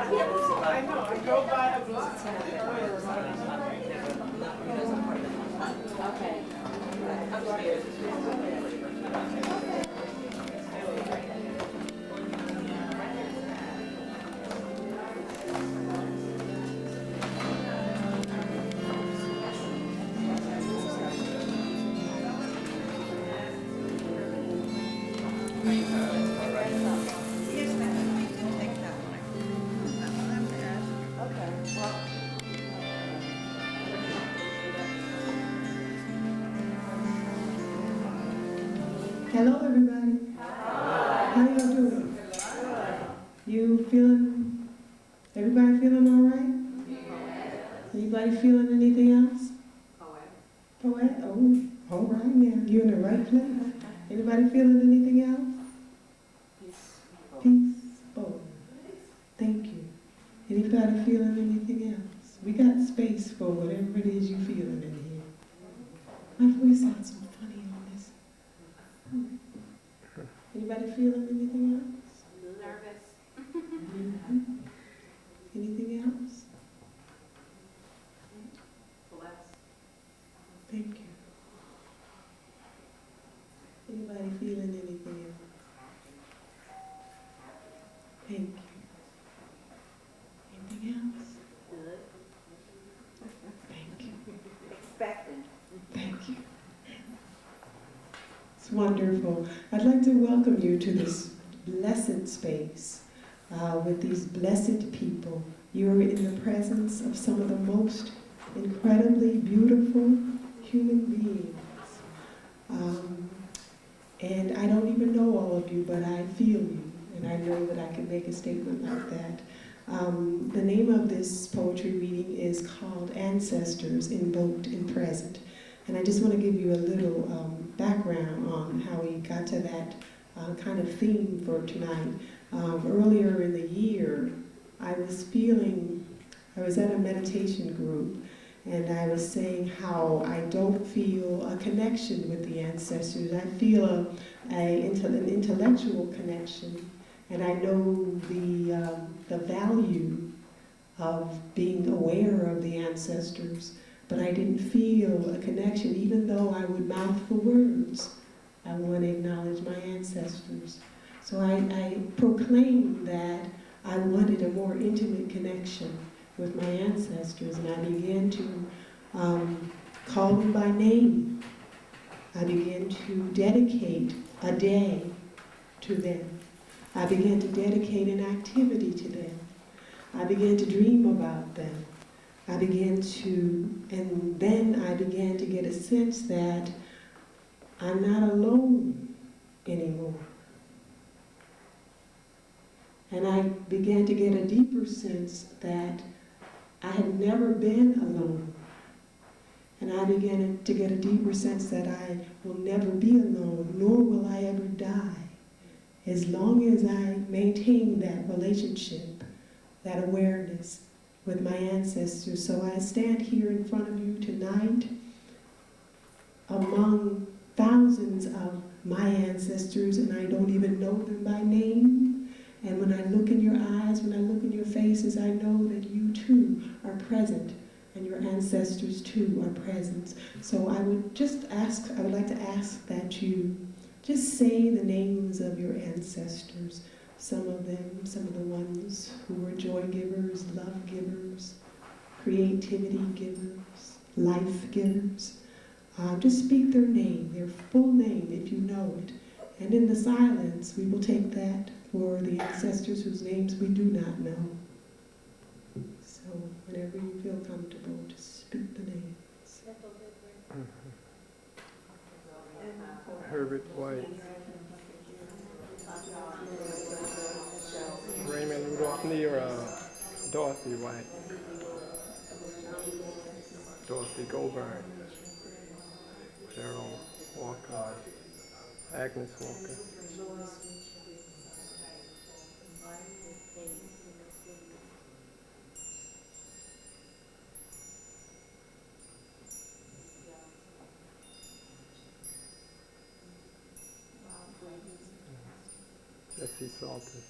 I know, I drove by a blue. Okay. Hello, everybody. How y'all doing? You feeling, everybody feeling all right? Anybody feeling anything else? Poet? Oh, all right now. You're in the right place. Anybody feeling anything else? Peaceful. Thank you. Anybody feeling anything else? We got space for whatever it is you feeling in here. My voice sounds so funny on this. Anybody feeling anything else? Nervous. Mhm. Anything else? Blessed. Thank you. Anybody feeling anything else? Thank you. Anything else? Good. Thank you. Expected. Thank you. It's wonderful. I'd like to welcome you to this blessed space with these blessed people. You're in the presence of some of the most incredibly beautiful human beings. And I don't even know all of you, but I feel you, and I know that I can make a statement like that. The name of this poetry reading is called Ancestors, Invoked and Present. And I just want to give you a little background on how we got to that kind of theme for tonight. Earlier in the year, I was at a meditation group, and I was saying how I don't feel a connection with the ancestors. I feel an intellectual connection, and I know the value of being aware of the ancestors, but I didn't feel a connection, even though I would mouth the words. I want to acknowledge my ancestors. So I proclaimed that I wanted a more intimate connection with my ancestors, and I began to call them by name. I began to dedicate a day to them. I began to dedicate an activity to them. I began to dream about them. And then I began to get a sense that I'm not alone anymore. And I began to get a deeper sense that I had never been alone. And I began to get a deeper sense that I will never be alone, nor will I ever die, as long as I maintain that relationship, that awareness with my ancestors. So I stand here in front of you tonight among thousands of my ancestors, and I don't even know them by name. And when I look in your eyes, when I look in your faces, I know that you too are present, and your ancestors too are present. So I would like to ask that you just say the names of your ancestors. Some of the ones who were joy givers, love givers, creativity givers, life givers. Just speak their name, their full name if you know it. And in the silence, we will take that for the ancestors whose names we do not know. So whenever you feel comfortable, just speak the names. Herbert White, Raymond Rudolph Neal, Dorothy White, Dorothy Goldberg, Cheryl Walker, Agnes Walker, Jessie Salters,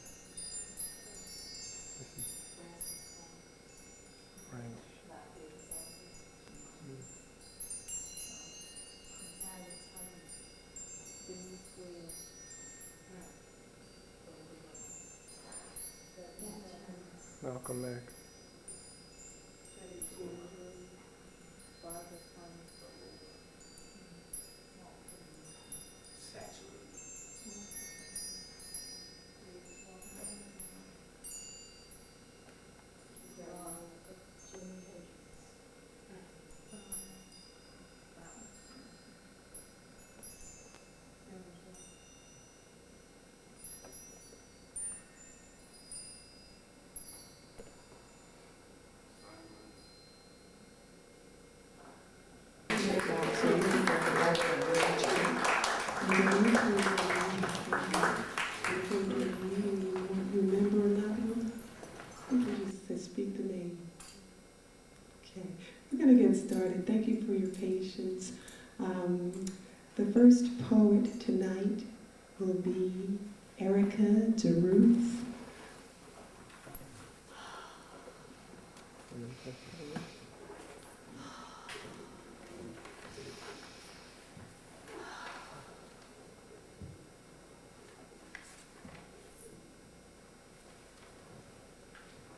Malcolm X. Remember another one? You can just speak the name. Okay, we're going to get started. Thank you for your patience. The first poet tonight will be Erica DeRuth.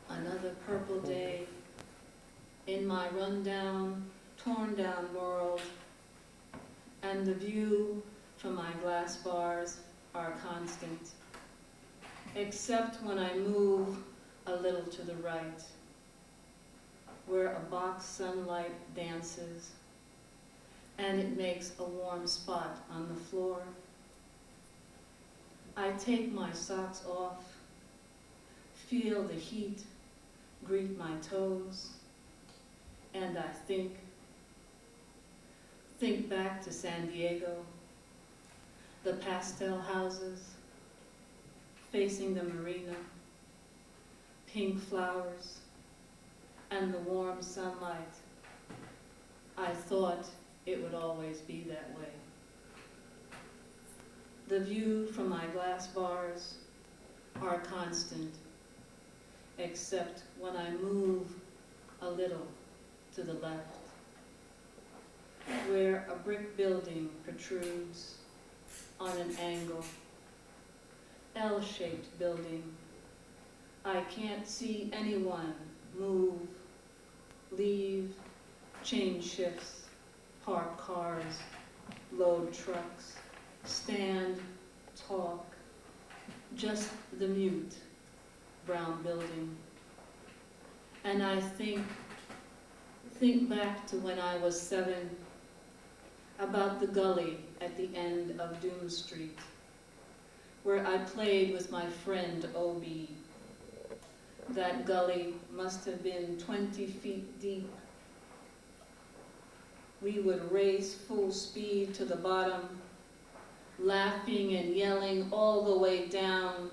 Another purple day in my rundown, torn down world, and the view from my glass bars are constant, except when I move a little to the right, where a box sunlight dances, and it makes a warm spot on the floor. I take my socks off, feel the heat greet my toes, and I think back to San Diego, the pastel houses facing the marina, pink flowers, and the warm sunlight. I thought it would always be that way. The view from my glass bars are constant, except when I move a little to the left, where a brick building protrudes on an angle, L-shaped building. I can't see anyone move, leave, change shifts, park cars, load trucks, stand, talk, just the mute brown building. And I think back to when I was 7, about the gully at the end of Doom Street, where I played with my friend Obi. That gully must have been 20 feet deep. We would race full speed to the bottom, laughing and yelling all the way down.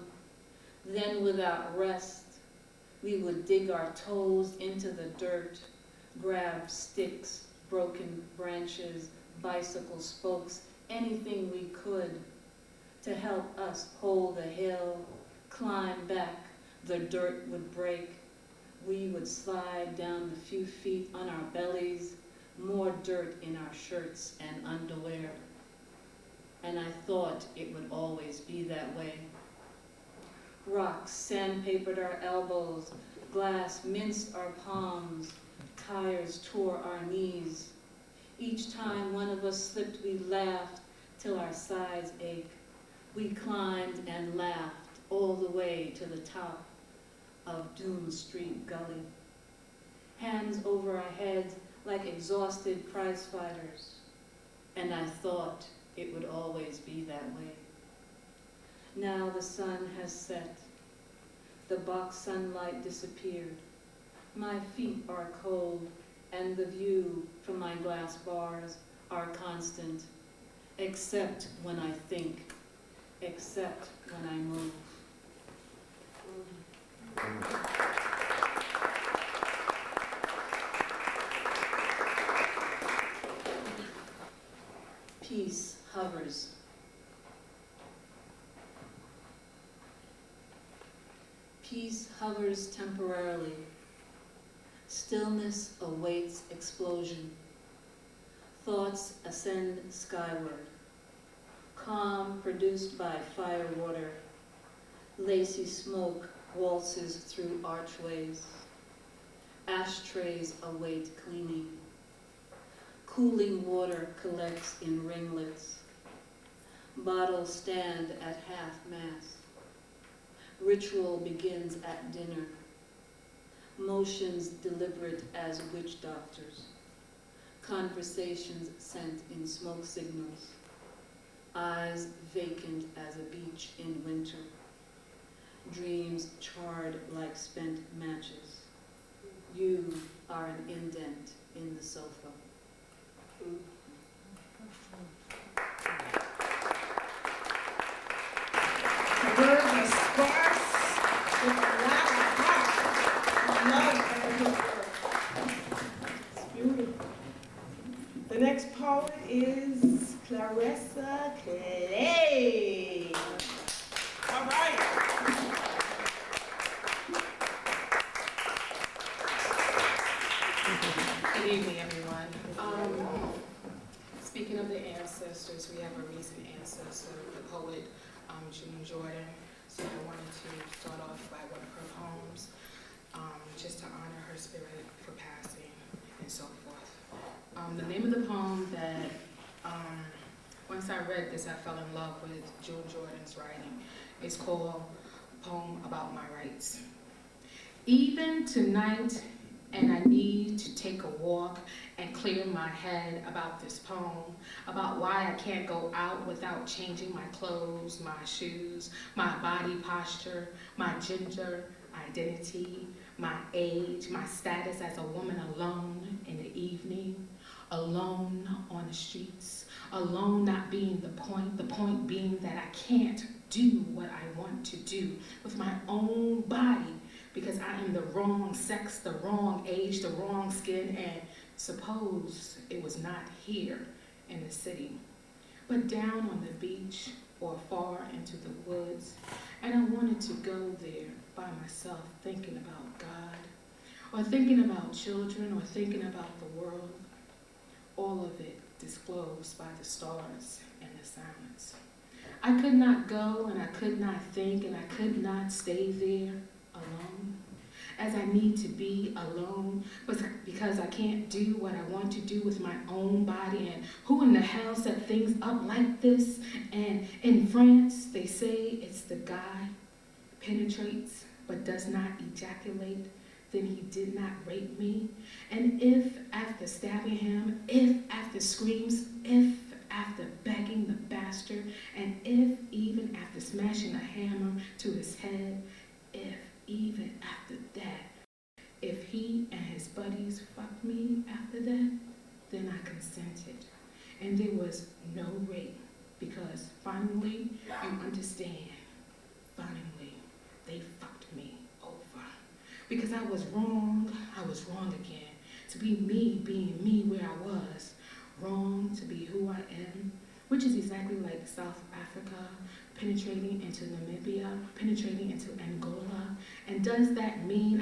Then without rest, we would dig our toes into the dirt, grab sticks, broken branches, bicycle spokes, anything we could to help us hold the hill, climb back. The dirt would break. We would slide down the few feet on our bellies, more dirt in our shirts and underwear. And I thought it would always be that way. Rocks sandpapered our elbows, glass minced our palms, tires tore our knees. Each time one of us slipped, we laughed till our sides ached. We climbed and laughed all the way to the top of Doom Street Gully. Hands over our heads like exhausted prize fighters. And I thought it would always be that way. Now the sun has set. The box sunlight disappeared. My feet are cold, and the view from my glass bars are constant, except when I think, except when I move. Peace hovers. Peace hovers temporarily. Stillness awaits explosion. Thoughts ascend skyward. Calm produced by fire water. Lacy smoke waltzes through archways. Ashtrays await cleaning. Cooling water collects in ringlets. Bottles stand at half-mast. Ritual begins at dinner. Motions deliberate as witch doctors. Conversations sent in smoke signals. Eyes vacant as a beach in winter. Dreams charred like spent matches. You are an indent in the sofa. The words are sparse with a lot of heart. I love every word. It's beautiful. The next poet is Clarissa Clay. All right. Good evening, everyone. Speaking of the ancestors, we have a recent ancestor, the poet June Jordan. So I wanted to start off by one of her poems, just to honor her spirit for passing and so forth. The name of the poem that, once I read this, I fell in love with June Jordan's writing. It's called Poem About My Rights. Even tonight, and I need to take a walk and clear my head about this poem, about why I can't go out without changing my clothes, my shoes, my body posture, my gender identity, my age, my status as a woman alone in the evening, alone on the streets, alone not being the point being that I can't do what I want to do with my own body, because I am the wrong sex, the wrong age, the wrong skin, and suppose it was not here in the city, but down on the beach or far into the woods. And I wanted to go there by myself, thinking about God, or thinking about children, or thinking about the world, all of it disclosed by the stars and the silence. I could not go, and I could not think, and I could not stay there alone, as I need to be alone, but because I can't do what I want to do with my own body. And who in the hell set things up like this? And in France, they say it's the guy penetrates but does not ejaculate, then he did not rape me. And if after stabbing him, if after screams, if after begging the bastard, and if even after smashing a hammer to his head, if even after that, if he and his buddies fucked me after that, then I consented. And there was no rape, because finally, you understand, finally, they fucked me over. Because I was wrong again, to be me, being me where I was, wrong to be who I am, which is exactly like South Africa, penetrating into Namibia, penetrating into Angola. And does that mean,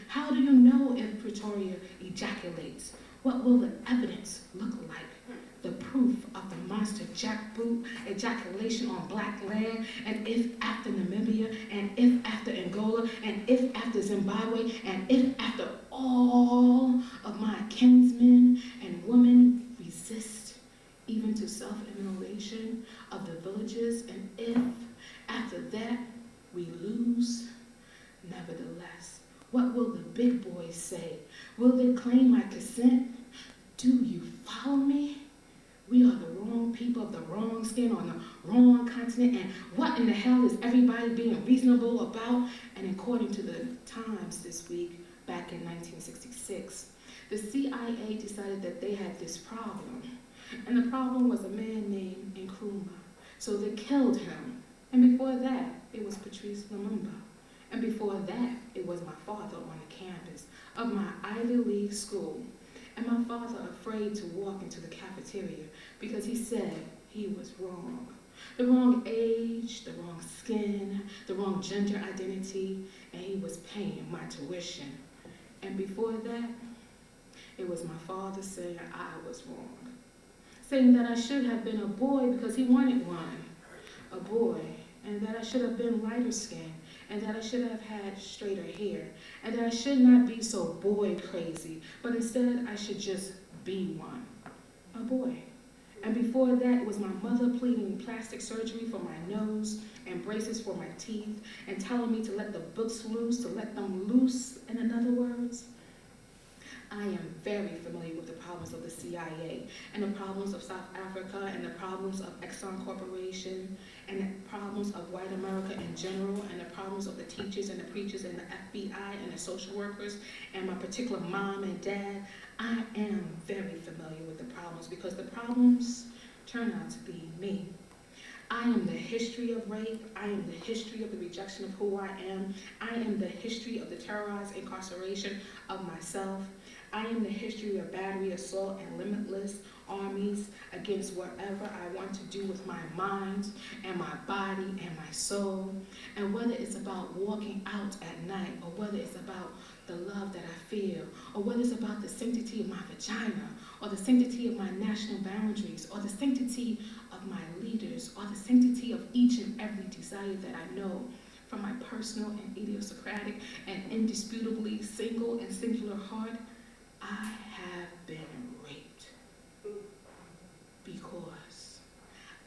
how do you know if Pretoria ejaculates? What will the evidence look like? The proof of the monster jackboot ejaculation on black land, and if after Namibia, and if after Angola, and if after Zimbabwe, and if after all of my kinsmen and women resist even to self-immolation of the villages, and if after that we lose, nevertheless, what will the big boys say? Will they claim my consent? Do you follow me? We are the wrong people of the wrong skin on the wrong continent, and what in the hell is everybody being reasonable about? And according to the Times this week, back in 1966, the CIA decided that they had this problem. And the problem was a man named Nkrumah. So they killed him. And before that, it was Patrice Lumumba. And before that, it was my father on the campus of my Ivy League school. And my father afraid to walk into the cafeteria because he said he was wrong. The wrong age, the wrong skin, the wrong gender identity, and he was paying my tuition. And before that, it was my father saying I was wrong, saying that I should have been a boy because he wanted one, a boy, and that I should have been lighter skinned, and that I should have had straighter hair, and that I should not be so boy crazy, but instead I should just be one, a boy. And before that, it was my mother pleading plastic surgery for my nose and braces for my teeth and telling me to let the books loose, to let them loose, in other words. I am very familiar with the problems of the CIA and the problems of South Africa and the problems of Exxon Corporation and the problems of white America in general and the problems of the teachers and the preachers and the FBI and the social workers and my particular mom and dad. I am very familiar with the problems because the problems turn out to be me. I am the history of rape. I am the history of the rejection of who I am. I am the history of the terrorized incarceration of myself. I am the history of battery, assault, and limitless armies against whatever I want to do with my mind and my body and my soul. And whether it's about walking out at night, or whether it's about the love that I feel, or whether it's about the sanctity of my vagina, or the sanctity of my national boundaries, or the sanctity of my leaders, or the sanctity of each and every desire that I know from my personal and idiosyncratic and indisputably single and singular heart, I have been raped because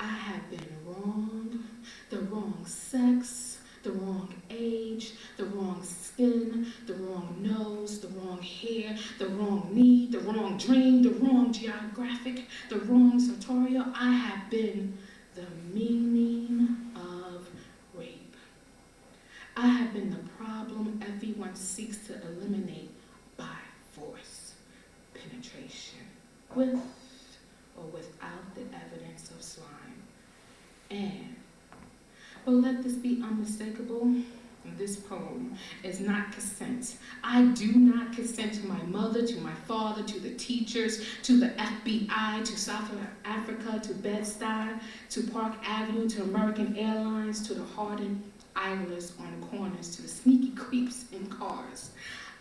I have been wronged, the wrong sex, the wrong age, the wrong skin, the wrong nose, the wrong hair, the wrong need, the wrong dream, the wrong geographic, the wrong sartorial. I have been the meaning of rape. I have been the problem everyone seeks to eliminate by force. Penetration, with or without the evidence of slime. But let this be unmistakable, this poem is not consent. I do not consent to my mother, to my father, to the teachers, to the FBI, to South Africa, to Bed-Stuy, to Park Avenue, to American Airlines, to the hardened idlers on corners, to the sneaky creeps in cars.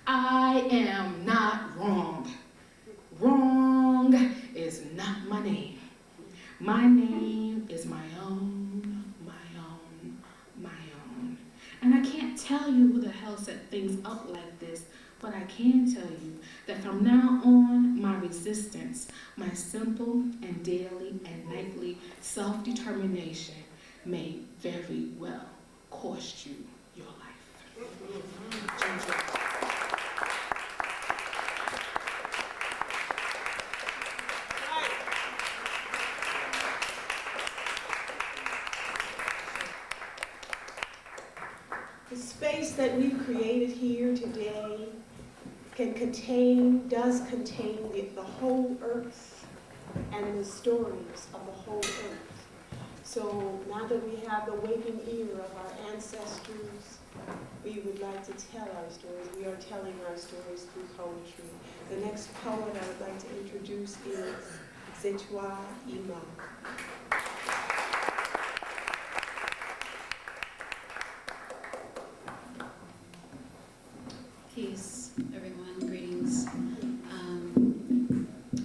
I am not wrong. Wrong is not my name. My name is my own, my own, my own. And I can't tell you who the hell set things up like this, but I can tell you that from now on, my resistance, my simple and daily and nightly self-determination may very well cost you your life. The space that we've created here today does contain the whole earth and the stories of the whole earth. So now that we have the waking ear of our ancestors, we would like to tell our stories. We are telling our stories through poetry. The next poet I would like to introduce is Zetwa Ima. Peace, everyone. Greetings.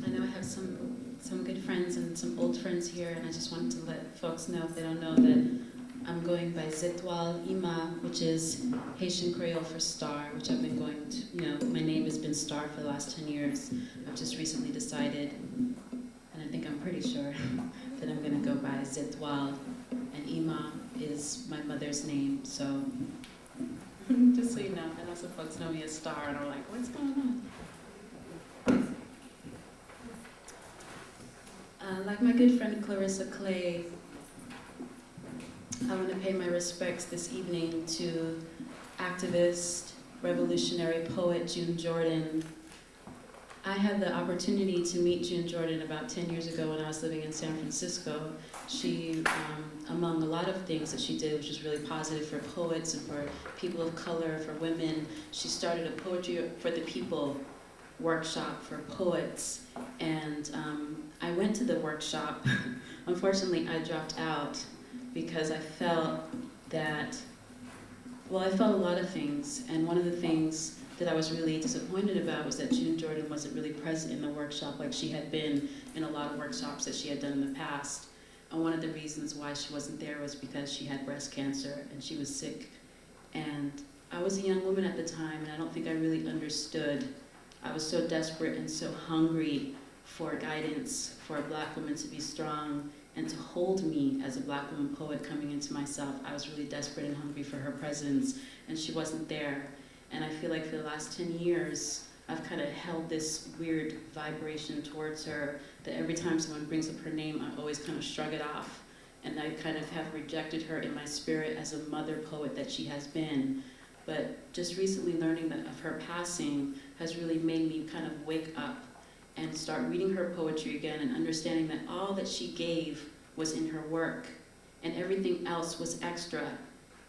I know I have some good friends and some old friends here, and I just wanted to let folks know, if they don't know, that I'm going by Zetwal Ima, which is Haitian Creole for star, which I've been going to, my name has been Star for the last 10 years. I've just recently decided, and I think I'm pretty sure, that I'm going to go by Zetwal, and Ima is my mother's name, so just so you know. I know some folks know me as Star, and I'm like, what's going on? Like my good friend Clarissa Clay, I want to pay my respects this evening to activist, revolutionary poet June Jordan. I had the opportunity to meet June Jordan about 10 years ago when I was living in San Francisco. She, among a lot of things that she did, which was really positive for poets and for people of color, for women, she started a Poetry for the People workshop for poets. And I went to the workshop. Unfortunately, I dropped out because I felt that, I felt a lot of things. And one of the things that I was really disappointed about was that June Jordan wasn't really present in the workshop like she had been in a lot of workshops that she had done in the past. And one of the reasons why she wasn't there was because she had breast cancer and she was sick. And I was a young woman at the time, and I don't think I really understood. I was so desperate and so hungry for guidance, for a Black woman to be strong and to hold me as a Black woman poet coming into myself. I was really desperate and hungry for her presence, and she wasn't there. And I feel like for the last 10 years, I've kind of held this weird vibration towards her that every time someone brings up her name, I always kind of shrug it off. And I kind of have rejected her in my spirit as a mother poet that she has been. But just recently learning that of her passing has really made me kind of wake up and start reading her poetry again and understanding that all that she gave was in her work and everything else was extra.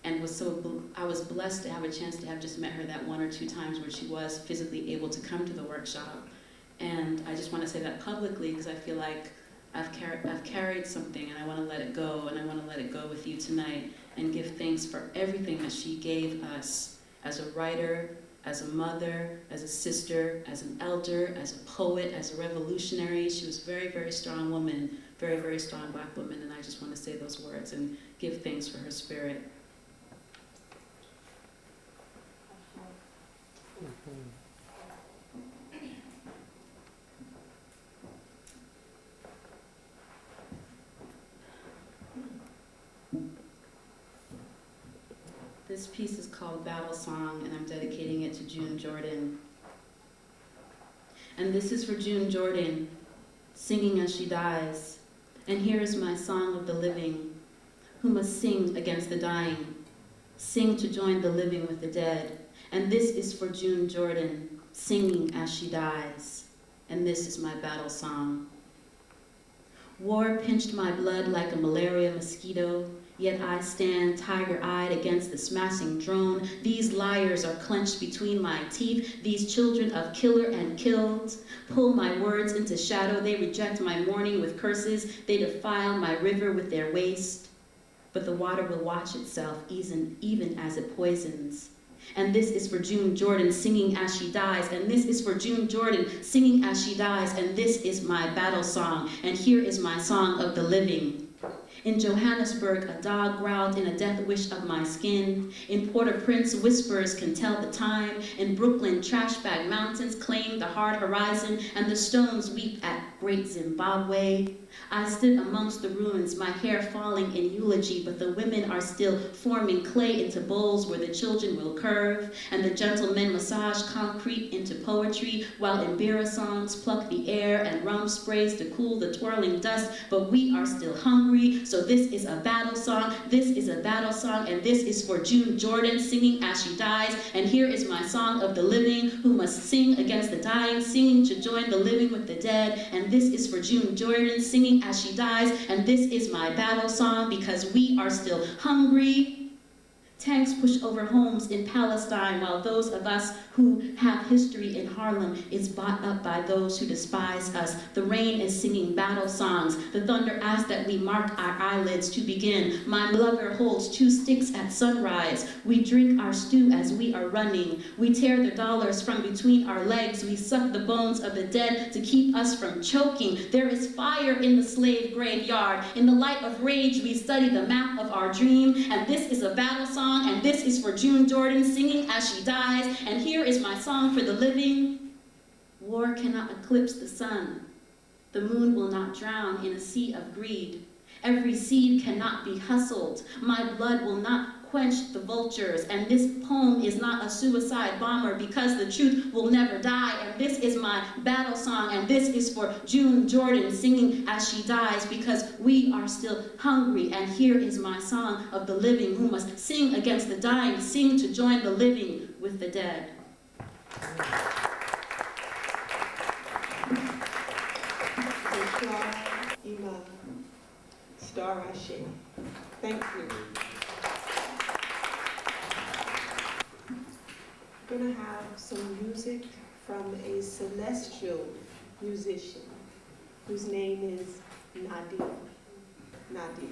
And I was blessed to have a chance to have just met her that 1 or 2 times where she was physically able to come to the workshop. And I just want to say that publicly because I feel like I've carried something and I want to let it go, and I want to let it go with you tonight and give thanks for everything that she gave us as a writer, as a mother, as a sister, as an elder, as a poet, as a revolutionary. She was a very, very strong woman, very, very strong Black woman, and I just want to say those words and give thanks for her spirit. This piece is called Battle Song, and I'm dedicating it to June Jordan. And this is for June Jordan, singing as she dies. And here is my song of the living, who must sing against the dying, sing to join the living with the dead. And this is for June Jordan, singing as she dies. And this is my battle song. War pinched my blood like a malaria mosquito, yet I stand tiger-eyed against the smashing drone. These liars are clenched between my teeth. These children of killer and killed pull my words into shadow. They reject my mourning with curses. They defile my river with their waste. But the water will watch itself even as it poisons. And this is for June Jordan, singing as she dies. And this is for June Jordan, singing as she dies. And this is my battle song. And here is my song of the living. In Johannesburg, a dog growled in a death wish of my skin. In Port-au-Prince, whispers can tell the time. In Brooklyn, trash bag mountains claim the hard horizon, and the stones weep at great Zimbabwe. I stood amongst the ruins, my hair falling in eulogy, but the women are still forming clay into bowls where the children will curve, and the gentlemen massage concrete into poetry, while Imbira songs pluck the air and rum sprays to cool the twirling dust, but we are still hungry, so this is a battle song, this is a battle song, and this is for June Jordan, singing as she dies, and here is my song of the living, who must sing against the dying, singing to join the living with the dead, and this is for June Jordan, singing as she dies, and this is my battle song because we are still hungry. Tanks push over homes in Palestine while those of us who have history in Harlem is bought up by those who despise us. The rain is singing battle songs. The thunder asks that we mark our eyelids to begin. My lover holds 2 sticks at sunrise. We drink our stew as we are running. We tear the dollars from between our legs. We suck the bones of the dead to keep us from choking. There is fire in the slave graveyard. In the light of rage, we study the map of our dream. And this is a battle song. And this is for June Jordan, singing as she dies. And here is my song for the living. War cannot eclipse the sun. The moon will not drown in a sea of greed. Every seed cannot be hustled. My blood will not quench the vultures. And this poem is not a suicide bomber because the truth will never die. And this is my battle song. And this is for June Jordan, singing as she dies because we are still hungry. And here is my song of the living, who must sing against the dying, sing to join the living with the dead. Star Ashe. Thank you. We're going to have some music from a celestial musician whose name is Nadir. Nadir.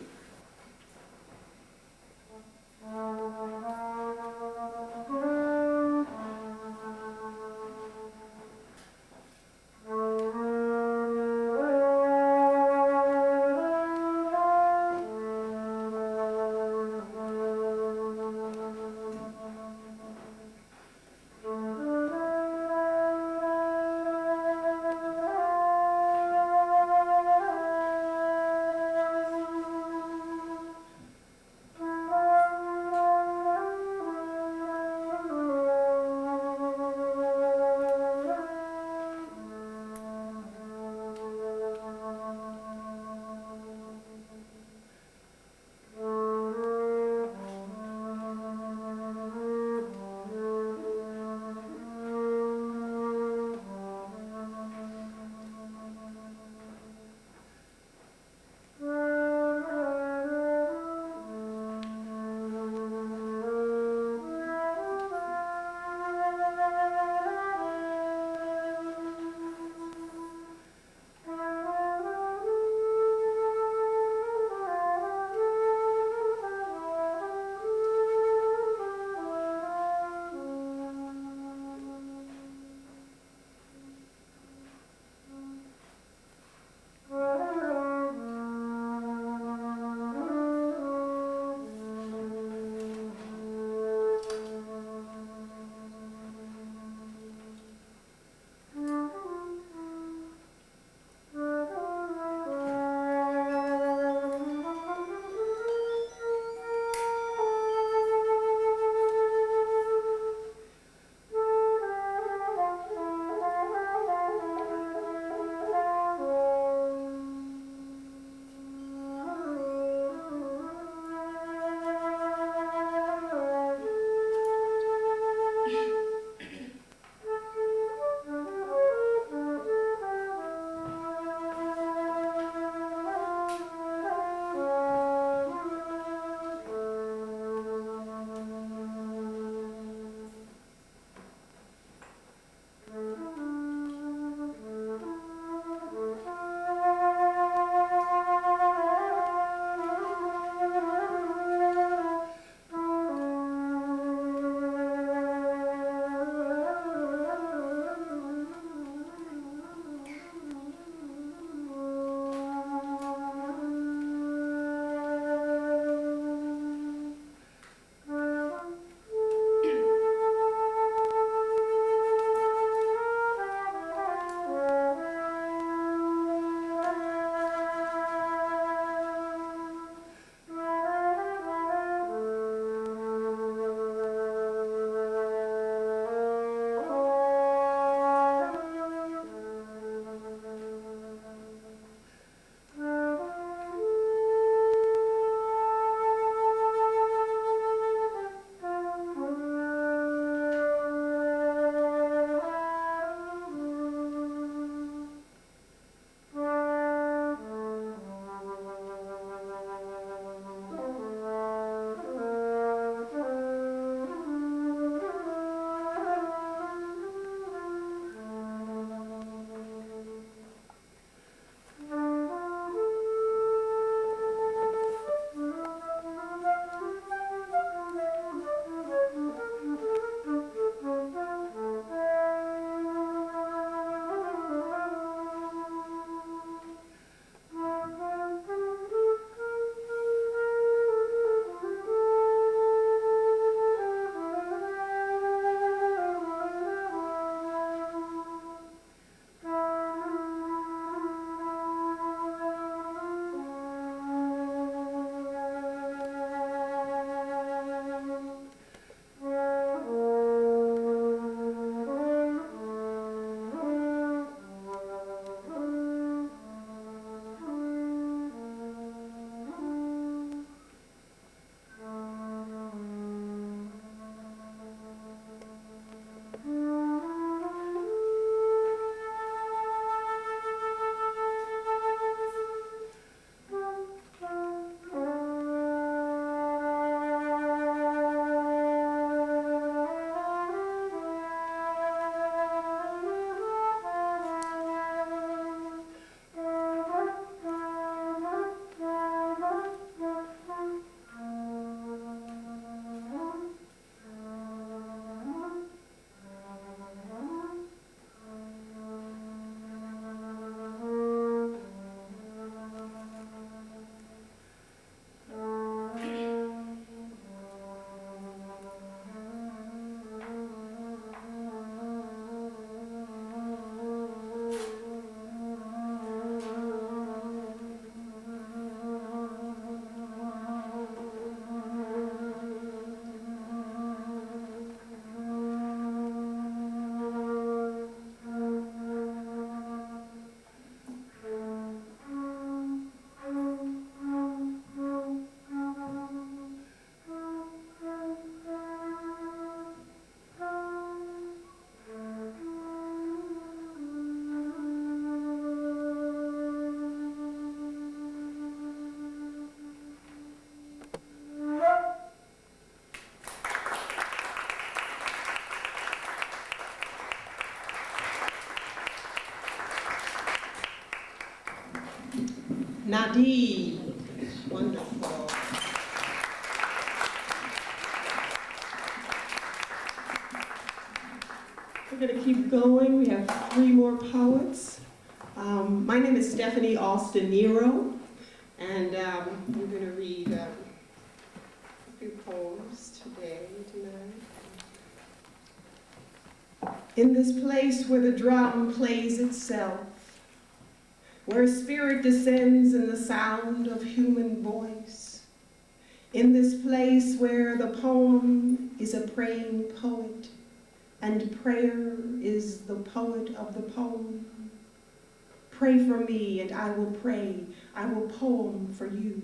Nadi. Wonderful. We're going to keep going. We have 3 more poets. My name is Stephanie Alston Nero, and we're going to read a few poems tonight. In this place where the drum plays itself, where spirit descends in the sound of human voice, in this place where the poem is a praying poet, and prayer is the poet of the poem. Pray for me, and I will pray. I will poem for you.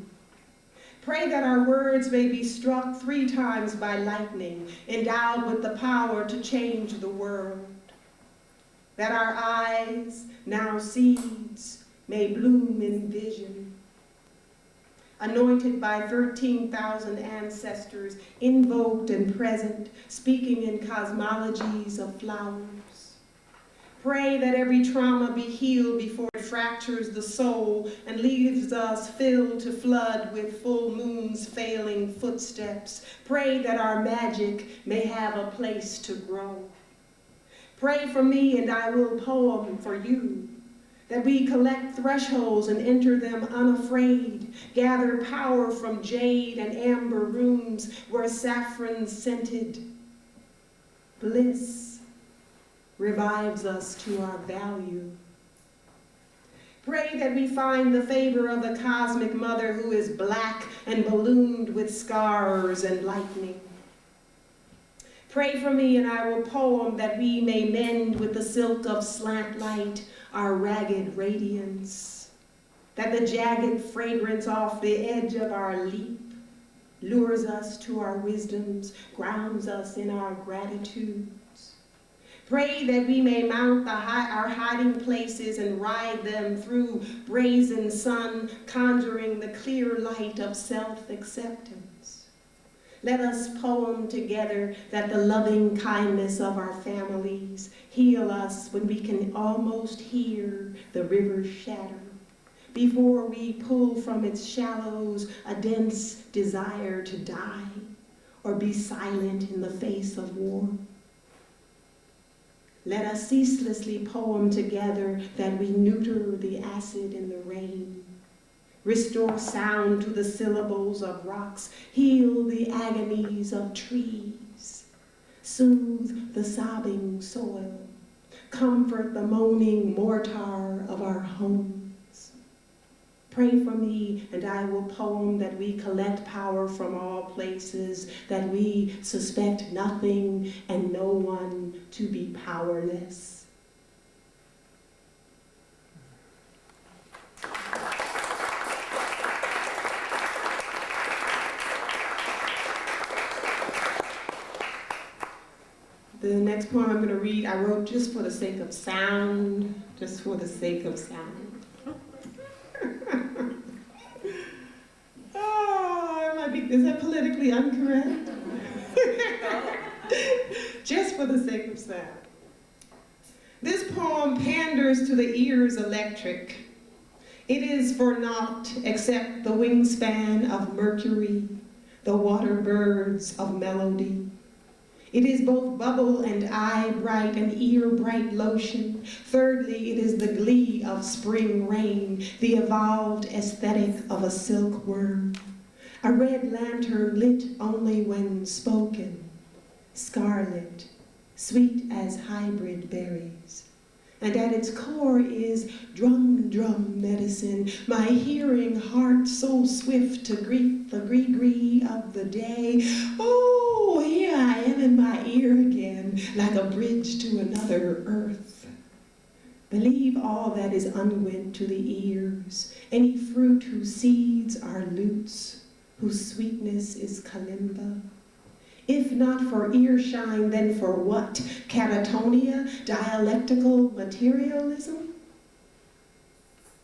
Pray that our words may be struck 3 times by lightning, endowed with the power to change the world. That our eyes, now seeds, may bloom in vision. Anointed by 13,000 ancestors, invoked and present, speaking in cosmologies of flowers. Pray that every trauma be healed before it fractures the soul and leaves us filled to flood with full moon's failing footsteps. Pray that our magic may have a place to grow. Pray for me and I will poem for you. That we collect thresholds and enter them unafraid, gather power from jade and amber rooms where saffron scented bliss revives us to our value. Pray that we find the favor of the cosmic mother who is black and ballooned with scars and lightning. Pray for me and I will poem that we may mend with the silk of slant light our ragged radiance, that the jagged fragrance off the edge of our leap lures us to our wisdoms, grounds us in our gratitudes. Pray that we may mount our hiding places and ride them through brazen sun, conjuring the clear light of self-acceptance. Let us poem together that the loving kindness of our families heal us when we can almost hear the river shatter, before we pull from its shallows a dense desire to die or be silent in the face of war. Let us ceaselessly poem together that we neuter the acid in the rain, restore sound to the syllables of rocks, heal the agonies of trees, soothe the sobbing soil, comfort the moaning mortar of our homes. Pray for me, and I will poem that we collect power from all places, that we suspect nothing and no one to be powerless. The next poem I'm going to read, I wrote just for the sake of sound, just for the sake of sound. Is that politically incorrect? Just for the sake of sound. This poem panders to the ears electric. It is for naught except the wingspan of Mercury, the water birds of melody. It is both bubble and eye bright and ear bright lotion. Thirdly, it is the glee of spring rain, the evolved aesthetic of a silkworm. A red lantern lit only when spoken, scarlet, sweet as hybrid berries. And at its core is drum, drum medicine, my hearing heart so swift to greet the gree of the day. Oh, here I am in my ear again, like a bridge to another earth. Believe all that is unguent to the ears, any fruit whose seeds are lutes, whose sweetness is kalimba. If not for earshine, then for what? Catatonia? Dialectical materialism?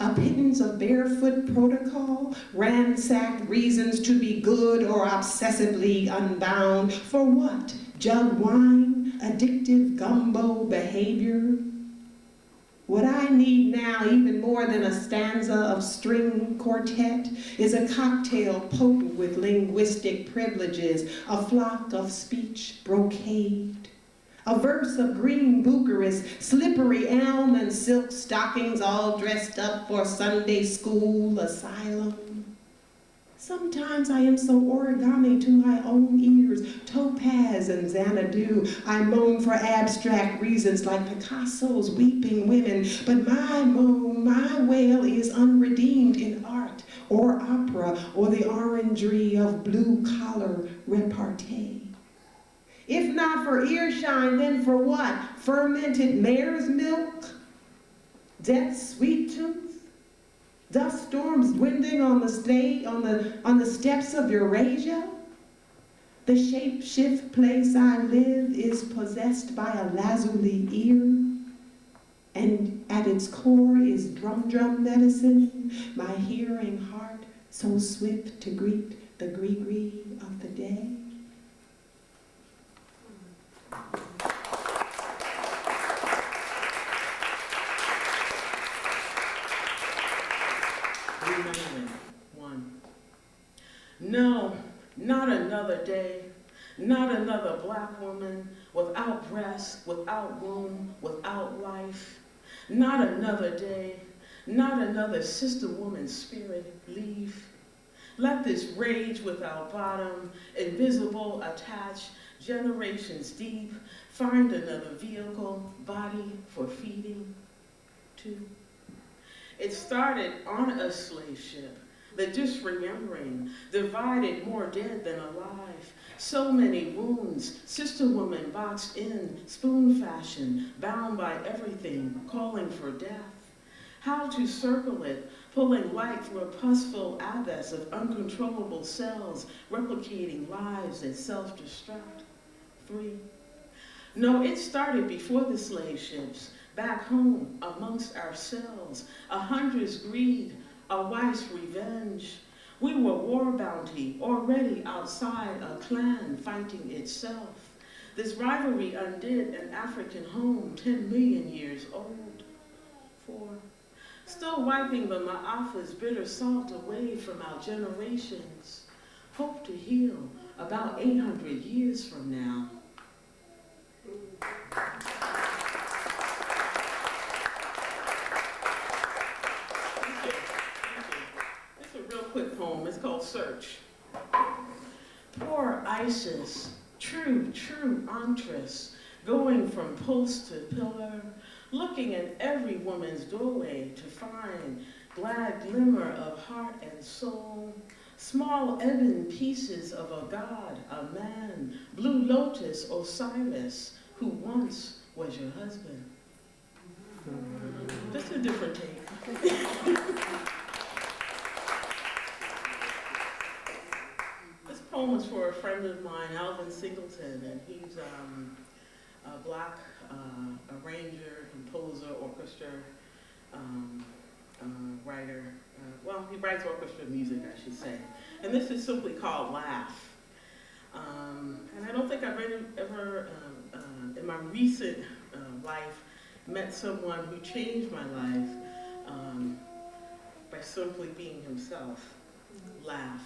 A pittance of barefoot protocol? Ransacked reasons to be good or obsessively unbound? For what? Jug wine? Addictive gumbo behavior? What I need now, even more than a stanza of string quartet, is a cocktail potent with linguistic privileges, a flock of speech brocade, a verse of green Bucharest, slippery elm and silk stockings all dressed up for Sunday school asylum. Sometimes I am so origami to my own ears, topaz and Xanadu. I moan for abstract reasons like Picasso's weeping women, but my moan, my wail is unredeemed in art or opera or the orangery of blue-collar repartee. If not for earshine, then for what? Fermented mare's milk? Death's sweet tooth? Dust storms dwindling on the steps of Eurasia? The shape-shift place I live is possessed by a lazuli ear, and at its core is drum medicine, my hearing heart so swift to greet the gree-gree of the day. One. No, not another day, not another black woman without breast, without womb, without life. Not another day, not another sister woman spirit leave. Let this rage without bottom, invisible, attached, generations deep, find another vehicle, body for feeding. Two. It started on a slave ship, the disremembering, divided more dead than alive. So many wounds, sister woman boxed in, spoon fashion, bound by everything, calling for death. How to circle it, pulling light through a pus-filled abyss of uncontrollable cells, replicating lives that self-destruct. 3. No, it started before the slave ships, back home amongst ourselves, a hunter's greed, a wife's revenge. We were war bounty, already outside a clan fighting itself. This rivalry undid an African home 10 million years old. 4. Still wiping the Ma'afa's bitter salt away from our generations. Hope to heal about 800 years from now. Quick poem. It's called Search. Poor Isis, true entress, going from post to pillar, looking at every woman's doorway to find glad glimmer of heart and soul, small ebon pieces of a god, a man, blue lotus, Osiris, who once was your husband. Just a different take. Poem was for a friend of mine, Alvin Singleton, and he's a black arranger, composer, orchestra writer. Well, he writes orchestra music, I should say. And this is simply called Laugh. And I don't think I've ever in my recent life, met someone who changed my life by simply being himself. Laugh.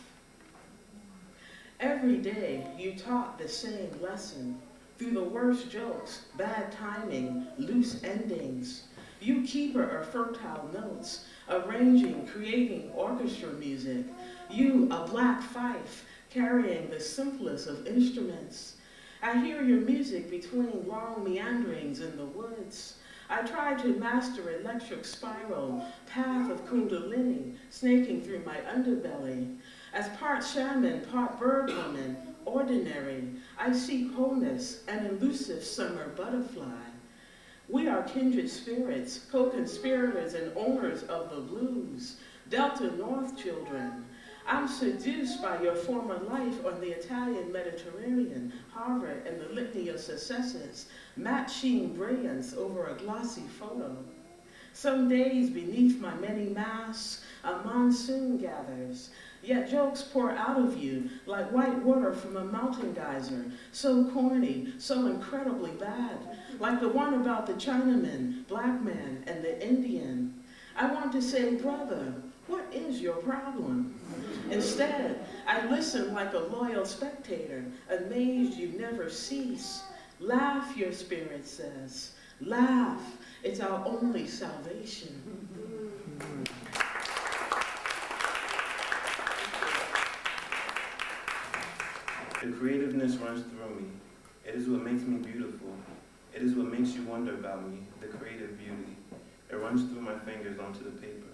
Every day you taught the same lesson through the worst jokes, bad timing, loose endings. You keeper of fertile notes, arranging, creating orchestra music. You, a black fife, carrying the simplest of instruments. I hear your music between long meanderings in the woods. I try to master electric spiral, path of kundalini, snaking through my underbelly. As part shaman, part bird woman, ordinary, I seek wholeness, an elusive summer butterfly. We are kindred spirits, co-conspirators and owners of the blues, Delta North children. I'm seduced by your former life on the Italian Mediterranean, Harvard, and the litany of successes, matte sheen brilliance over a glossy photo. Some days beneath my many masks, a monsoon gathers. Yet jokes pour out of you like white water from a mountain geyser. So corny, so incredibly bad. Like the one about the Chinaman, black man, and the Indian. I want to say, brother, what is your problem? Instead, I listen like a loyal spectator, amazed you never cease. Laugh, your spirit says. Laugh, it's our only salvation. The creativeness runs through me. It is what makes me beautiful. It is what makes you wonder about me, the creative beauty. It runs through my fingers onto the paper.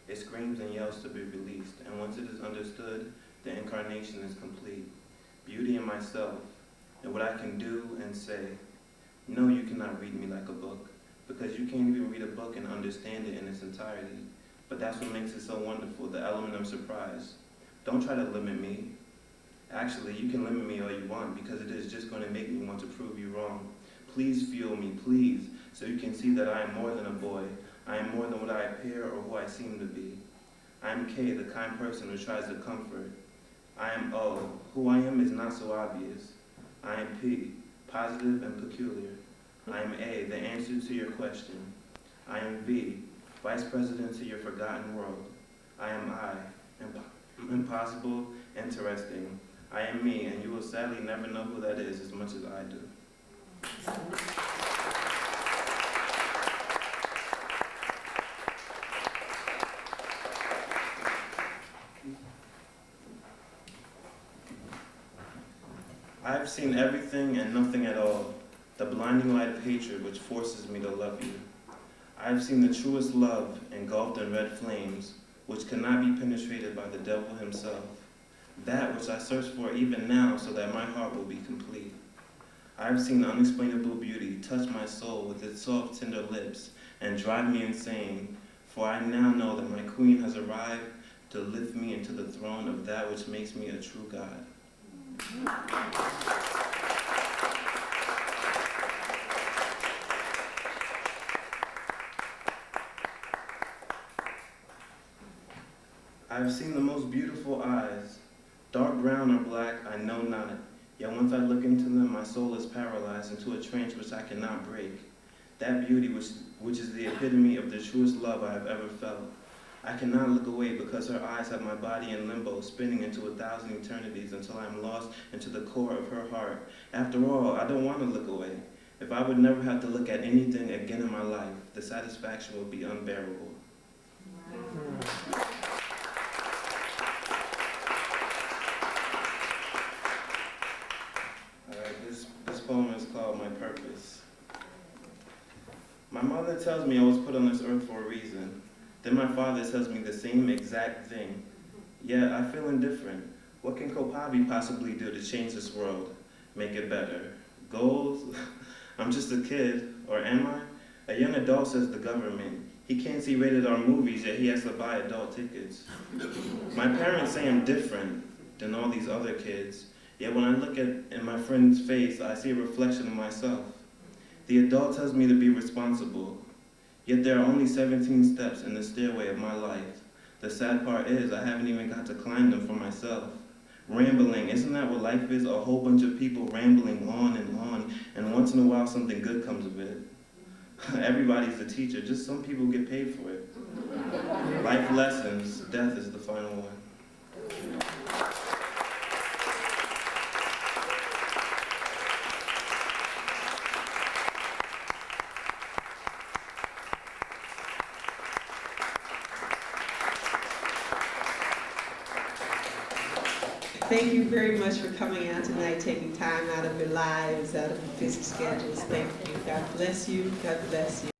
It screams and yells to be released, and once it is understood, the incarnation is complete. Beauty in myself, and what I can do and say. No, you cannot read me like a book, because you can't even read a book and understand it in its entirety. But that's what makes it so wonderful, the element of surprise. Don't try to limit me. Actually, you can limit me all you want, because it is just going to make me want to prove you wrong. Please feel me, please, so you can see that I am more than a boy. I am more than what I appear or who I seem to be. I am K, the kind person who tries to comfort. I am O, who I am is not so obvious. I am P, positive and peculiar. I am A, the answer to your question. I am V, vice president to your forgotten world. I am I, impossible, interesting. I am me, and you will sadly never know who that is as much as I do. I have seen everything and nothing at all, the blinding light of hatred which forces me to love you. I have seen the truest love engulfed in red flames, which cannot be penetrated by the devil himself, that which I search for even now so that my heart will be complete. I have seen unexplainable beauty touch my soul with its soft, tender lips and drive me insane, for I now know that my queen has arrived to lift me into the throne of that which makes me a true God. I have seen the most beautiful eyes, dark brown or black, I know not. Yet once I look into them, my soul is paralyzed into a trance which I cannot break. That beauty which is the epitome of the truest love I have ever felt. I cannot look away because her eyes have my body in limbo, spinning into 1,000 eternities until I am lost into the core of her heart. After all, I don't want to look away. If I would never have to look at anything again in my life, the satisfaction would be unbearable. Wow. This poem is called My Purpose. My mother tells me I was put on this earth for a reason. Then my father tells me the same exact thing. Yet I feel indifferent. What can Kopabi possibly do to change this world, make it better? Goals? I'm just a kid, or am I? A young adult, says the government. He can't see rated R movies, yet he has to buy adult tickets. My parents say I'm different than all these other kids. Yet when I look in my friend's face, I see a reflection of myself. The adult tells me to be responsible. Yet there are only 17 steps in the stairway of my life. The sad part is I haven't even got to climb them for myself. Rambling, isn't that what life is? A whole bunch of people rambling on, and once in a while something good comes of it. Everybody's a teacher, just some people get paid for it. Life lessons, death is the final one. Thank you very much for coming out tonight, taking time out of your lives, out of your busy schedules. Thank you. God bless you. God bless you.